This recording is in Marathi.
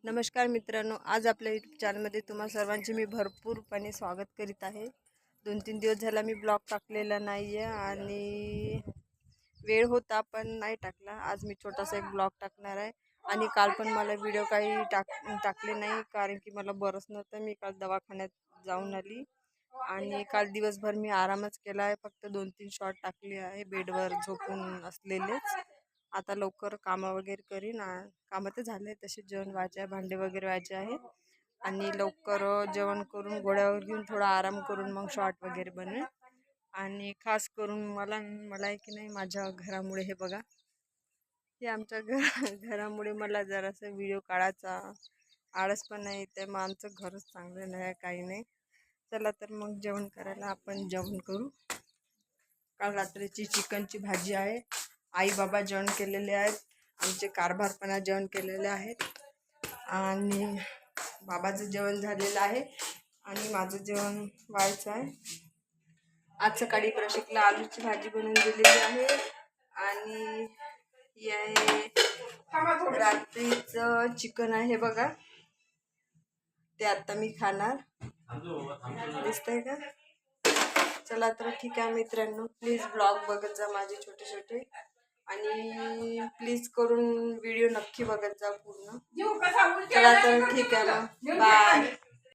नमस्कार मित्रांनो, आज आपल्या यूट्यूब चॅनलमध्ये तुम्हा सर्वांचे मी भरपूरपणे स्वागत करीत आहे। 2-3 दिवस झाला मी ब्लॉग टाकलेला नाही आहे आणि वेळ होता पण नाही टाकला। आज मी छोटासा एक ब्लॉग टाकणार आहे आणि काल पण मला व्हिडिओ काही टाकले नाही कारण की मला बरंच नव्हतं। मी काल दवाखान्यात जाऊन आली आणि काल दिवसभर मी आरामच केला आहे। फक्त 2-3 शॉट टाकले आहे बेडवर झोपून असलेलेच। आता लवकर कामं वगैरे करीन। कामं तर झाले, तसे जेवण व्हायचे आहे, भांडे वगैरे व्हायचे आहे आणि लवकर जेवण करून गोळ्यावर घेऊन थोडा आराम करून मग शॉर्ट वगैरे बनवेन। आणि खास करून मला आहे की नाही माझ्या घरामुळे हे बघा, हे आमच्या घरामुळे मला जरासा व्हिडिओ काढायचा आळस पण नाही येते। मग आमचं घरच चांगलं नाही काही नाही। चला तर मग जेवण करायला आपण जेवण करू। काल रात्रीची चिकनची भाजी आहे। आई बाबा जेवण केलेले आहेत, आमचे कारभारपणा जेवण केलेले आहेत आणि बाबाचं जेवण झालेलं आहे आणि माझं जेवण व्हायचं आहे। आज सकाळी प्रशिकला आलूची भाजी बनवून दिलेली आहे आणि ही आहे रात्रीचं चिकन आहे बघा, ते आता मी खाणार। दिसतंय का? चला तर ठीक आहे मित्रांनो, प्लीज ब्लॉग बघत जा माझे छोटे छोटे आणि प्लीज करून व्हिडिओ नक्की बघत जा पूर्ण। चला तर ठीक आहे, मग बाय।